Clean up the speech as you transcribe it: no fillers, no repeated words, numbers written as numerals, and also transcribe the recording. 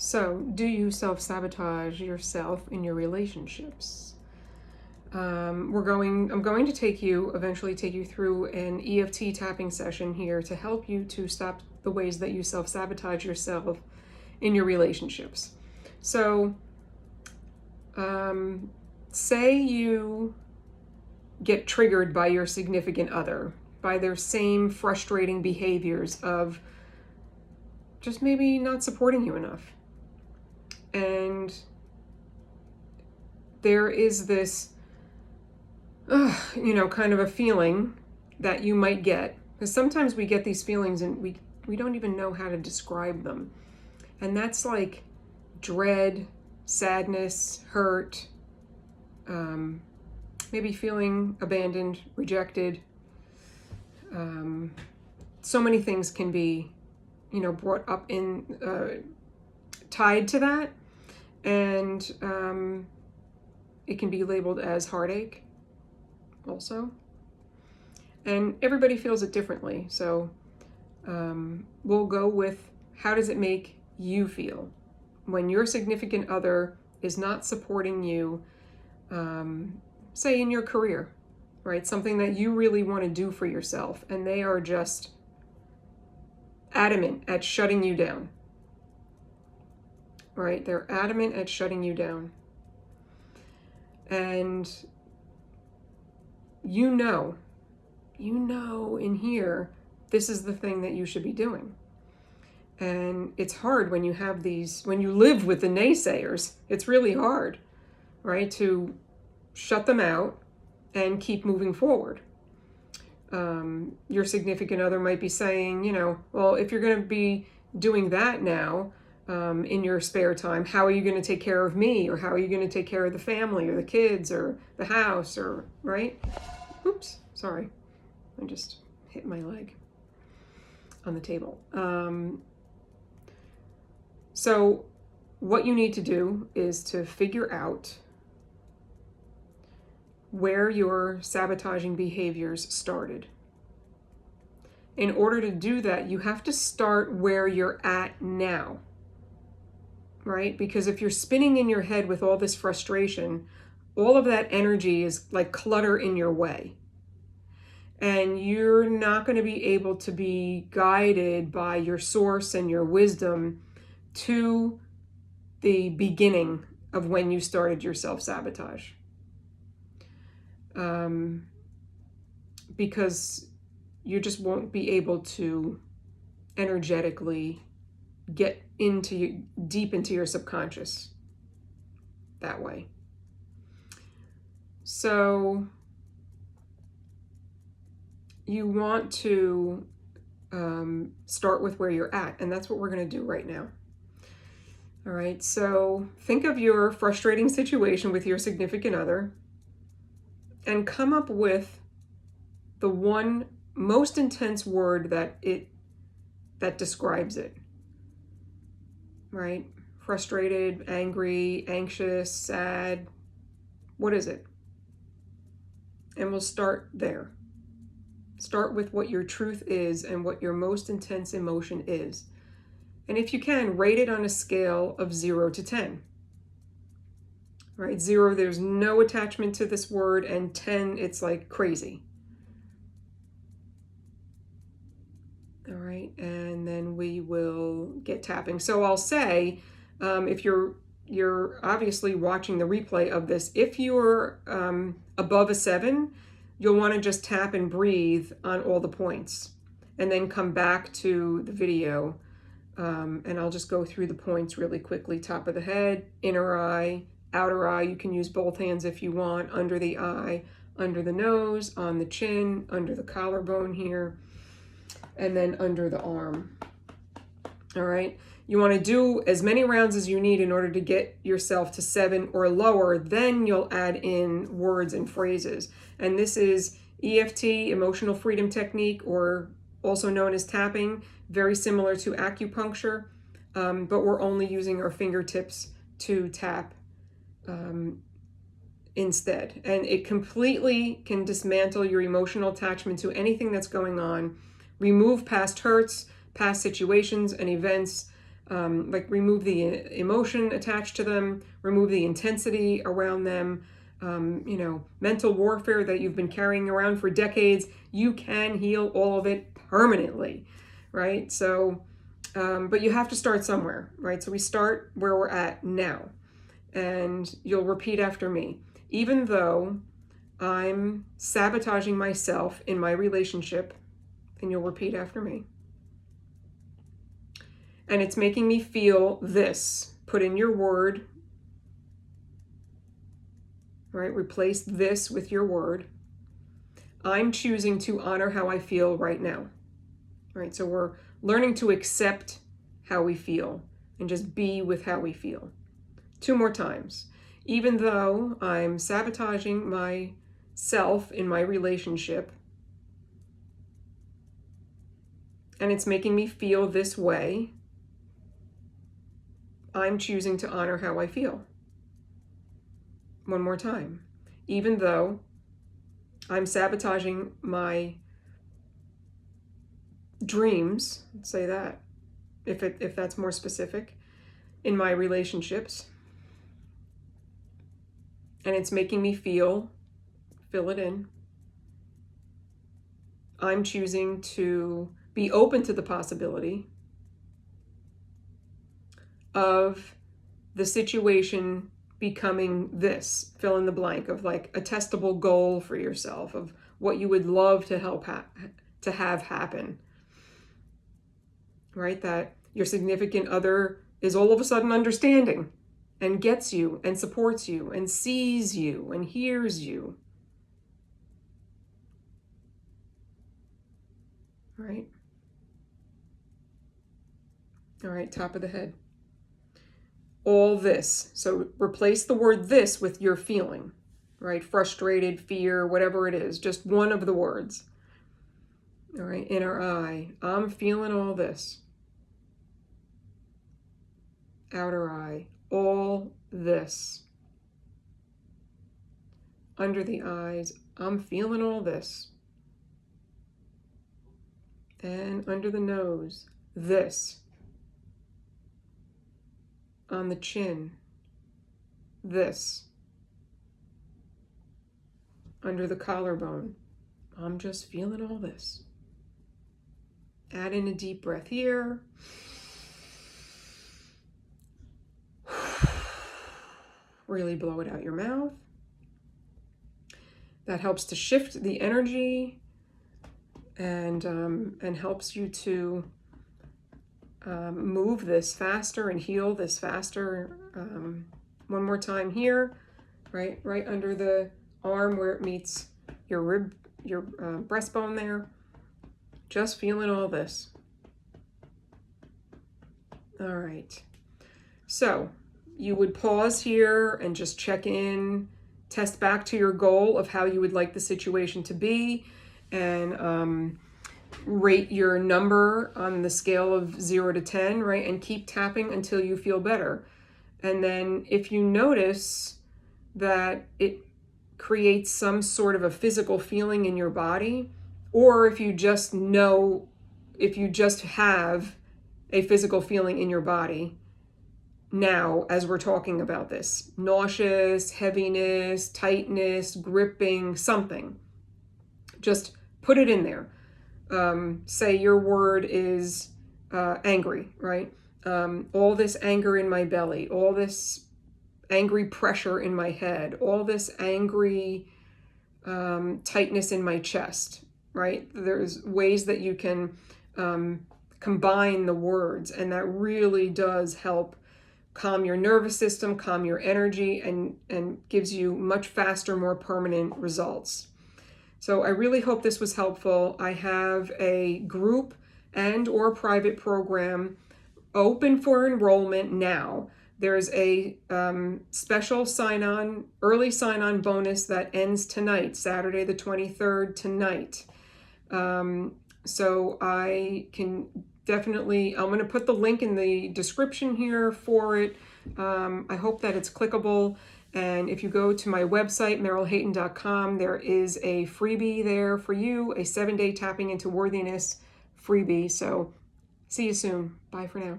So, do you self-sabotage yourself in your relationships? I'm going to eventually take you through an EFT tapping session here to help you to stop the ways that you self-sabotage yourself in your relationships. So, say you get triggered by your significant other, by their same frustrating behaviors of just maybe not supporting you enough. And there is this, kind of a feeling that you might get. Because sometimes we get these feelings and we don't even know how to describe them. And that's like dread, sadness, hurt, maybe feeling abandoned, rejected. So many things can be, brought up tied to that. And it can be labeled as heartache also. And everybody feels it differently. So we'll go with, how does it make you feel when your significant other is not supporting you, say in your career, right? Something that you really want to do for yourself, and they are just adamant at shutting you down. Right? They're adamant at shutting you down. And you know in here, this is the thing that you should be doing. And it's hard when you live with the naysayers. It's really hard, right? To shut them out and keep moving forward. Your significant other might be saying, well, if you're going to be doing that now, in your spare time, how are you going to take care of me? Or how are you going to take care of the family or the kids or the house, or, right? Oops, sorry. I just hit my leg on the table. So what you need to do is to figure out where your sabotaging behaviors started. In order to do that, you have to start where you're at now. Right? Because if you're spinning in your head with all this frustration, all of that energy is like clutter in your way. And you're not going to be able to be guided by your source and your wisdom to the beginning of when you started your self-sabotage. Because you just won't be able to energetically get deep into your subconscious that way. So you want to start with where you're at, and that's what we're going to do right now. All right, so think of your frustrating situation with your significant other and come up with the one most intense word that describes it. Right? Frustrated, angry, anxious, sad. What is it? And we'll start there. Start with what your truth is and what your most intense emotion is. And if you can, rate it on a scale of 0 to 10. Right? 0, there's no attachment to this word, and 10, it's like crazy. All right, and then we will get tapping. So I'll say, if you're obviously watching the replay of this, if you're above a 7, you'll want to just tap and breathe on all the points, and then come back to the video, and I'll just go through the points really quickly. Top of the head, inner eye, outer eye. You can use both hands if you want. Under the eye, under the nose, on the chin, under the collarbone here, and then under the arm. All right. You want to do as many rounds as you need in order to get yourself to 7 or lower. Then you'll add in words and phrases. And this is EFT, emotional freedom technique, or also known as tapping, very similar to acupuncture, but we're only using our fingertips to tap instead. And it completely can dismantle your emotional attachment to anything that's going on. Remove past hurts, past situations and events, Like remove the emotion attached to them, remove the intensity around them, mental warfare that you've been carrying around for decades. You can heal all of it permanently, right? So, but you have to start somewhere, right? So we start where we're at now, and you'll repeat after me. Even though I'm sabotaging myself in my relationship, and you'll repeat after me. And it's making me feel this. Put in your word, right? Replace this with your word. I'm choosing to honor how I feel right now, right? So we're learning to accept how we feel and just be with how we feel. 2 more times. Even though I'm sabotaging myself in my relationship, and it's making me feel this way, I'm choosing to honor how I feel. 1 more time. Even though I'm sabotaging my dreams, let's say that, if that's more specific, in my relationships, and it's making me fill it in, I'm choosing to be open to the possibility of the situation becoming this, fill in the blank, of like a testable goal for yourself, of what you would love to to have happen, right? That your significant other is all of a sudden understanding and gets you and supports you and sees you and hears you, right? All right, top of the head. All this. So replace the word this with your feeling, right? Frustrated, fear, whatever it is, just one of the words. All right, inner eye. I'm feeling all this. Outer eye. All this. Under the eyes. I'm feeling all this. And under the nose. This. On the chin. This. Under the collarbone. I'm just feeling all this. Add in a deep breath here. Really blow it out your mouth. That helps to shift the energy and helps you to move this faster and heal this faster. 1 more time here, right under the arm where it meets your rib, your breastbone there. Just feeling all this. All right. So you would pause here and just check in, test back to your goal of how you would like the situation to be, and rate your number on the scale of 0 to 10, right? And keep tapping until you feel better. And then if you notice that it creates some sort of a physical feeling in your body, or if you just have a physical feeling in your body now as we're talking about this, nauseous, heaviness, tightness, gripping, something, just put it in there. Say your word is angry, right? All this anger in my belly, all this angry pressure in my head, all this angry tightness in my chest, right? There's ways that you can combine the words, and that really does help calm your nervous system, calm your energy, and gives you much faster, more permanent results. So I really hope this was helpful. I have a group and or private program open for enrollment now. There's a special early sign-on bonus that ends tonight, Saturday the 23rd tonight. So I can definitely, I'm going to put the link in the description here for it. I hope that it's clickable. And if you go to my website, merylhayton.com, there is a freebie there for you, a 7-day tapping into worthiness freebie. So see you soon. Bye for now.